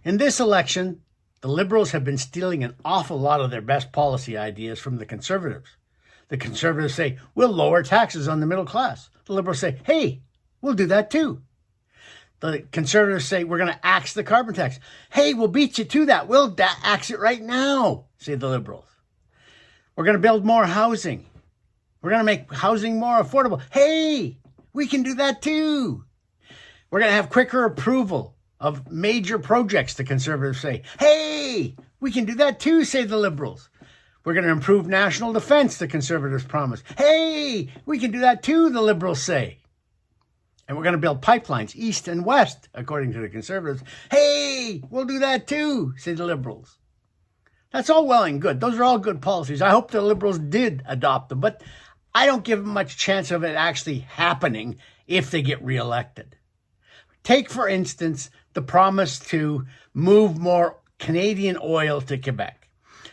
In this election, the Liberals have been stealing an awful lot of their best policy ideas from the Conservatives. The Conservatives say, we'll lower taxes on the middle class. The Liberals say, hey, we'll do that too. The Conservatives say, we're going to axe the carbon tax. Hey, we'll beat you to that. We'll axe it right now, say the Liberals. We're going to build more housing. We're going to make housing more affordable. Hey, we can do that too. We're going to have quicker approval of major projects, the Conservatives say. Hey, we can do that too, say the Liberals. We're going to improve national defense, the Conservatives promise. Hey, we can do that too, the Liberals say. And we're going to build pipelines east and west, according to the Conservatives. Hey, we'll do that too, say the Liberals. That's all well and good. Those are all good policies. I hope the Liberals did adopt them, but I don't give them much chance of it actually happening if they get reelected. Take, for instance, the promise to move more Canadian oil to Quebec.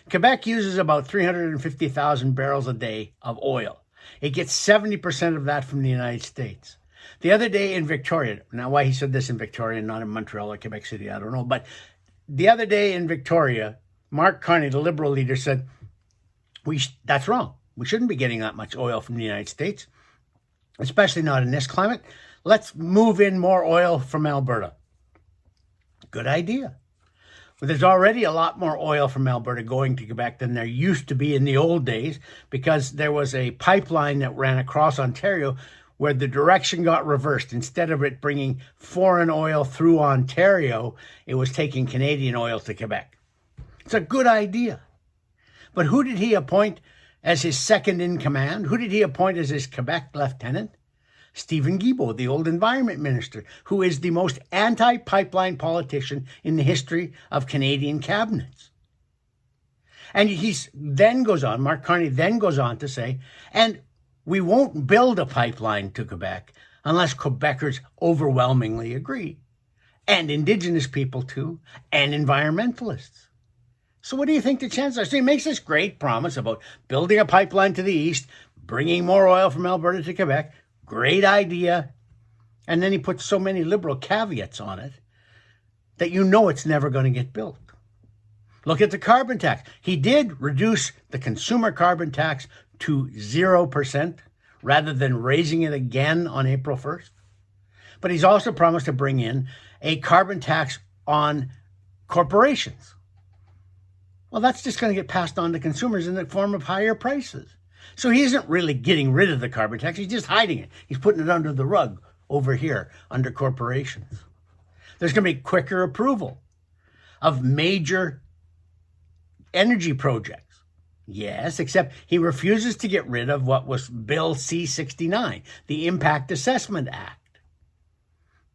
Quebec uses about 350,000 barrels a day of oil. It gets 70% of that from the United States. The other day in Victoria, now why he said this in Victoria and not in Montreal or Quebec City, I don't know, but the other day in Victoria, Mark Carney, the Liberal leader, said, that's wrong. We shouldn't be getting that much oil from the United States, especially not in this climate. Let's move in more oil from Alberta. Good idea. But there's already a lot more oil from Alberta going to Quebec than there used to be in the old days, because there was a pipeline that ran across Ontario where the direction got reversed. Instead of it bringing foreign oil through Ontario, it was taking Canadian oil to Quebec. It's a good idea. But who did he appoint as his second in command? Who did he appoint as his Quebec lieutenant? Stephen Guilbeault, the old environment minister, who is the most anti-pipeline politician in the history of Canadian cabinets. And Mark Carney then goes on to say, and we won't build a pipeline to Quebec unless Quebecers overwhelmingly agree, and Indigenous people too, and environmentalists. So what do you think the chances are? So he makes this great promise about building a pipeline to the east, bringing more oil from Alberta to Quebec. Great idea. And then he puts so many Liberal caveats on it that you know it's never going to get built. Look at the carbon tax. He did reduce the consumer carbon tax to 0% rather than raising it again on April 1st. But he's also promised to bring in a carbon tax on corporations. Well, that's just going to get passed on to consumers in the form of higher prices. So he isn't really getting rid of the carbon tax. He's just hiding it. He's putting it under the rug over here under corporations. There's going to be quicker approval of major energy projects. Yes, except he refuses to get rid of what was Bill C-69, the Impact Assessment Act.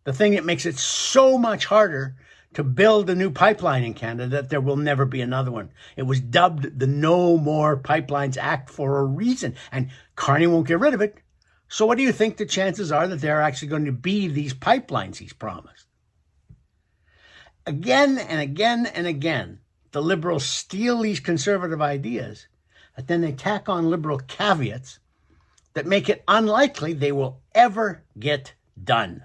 The thing that makes it so much harder to build a new pipeline in Canada that there will never be another one. It was dubbed the No More Pipelines Act for a reason, and Carney won't get rid of it. So what do you think the chances are that there are actually going to be these pipelines he's promised? Again and again and again, the Liberals steal these conservative ideas, but then they tack on Liberal caveats that make it unlikely they will ever get done.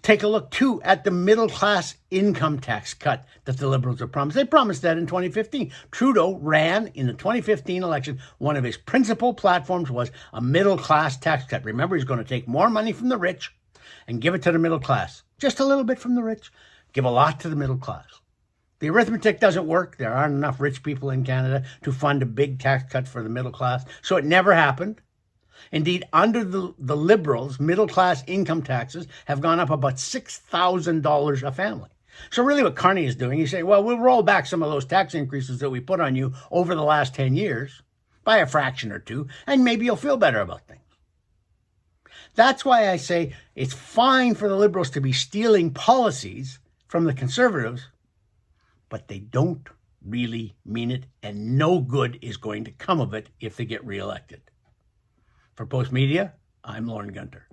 Take a look, too, at the middle-class income tax cut that the Liberals have promised. They promised that in 2015. Trudeau ran in the 2015 election. One of his principal platforms was a middle-class tax cut. Remember, he's going to take more money from the rich and give it to the middle class. Just a little bit from the rich, give a lot to the middle class. The arithmetic doesn't work. There aren't enough rich people in Canada to fund a big tax cut for the middle class, so it never happened. Indeed, under the Liberals, middle-class income taxes have gone up about $6,000 a family. So really what Carney is doing, he's saying, well, we'll roll back some of those tax increases that we put on you over the last 10 years by a fraction or two, and maybe you'll feel better about things. That's why I say it's fine for the Liberals to be stealing policies from the Conservatives, but they don't really mean it, and no good is going to come of it if they get reelected. For Postmedia, I'm Lorne Gunter.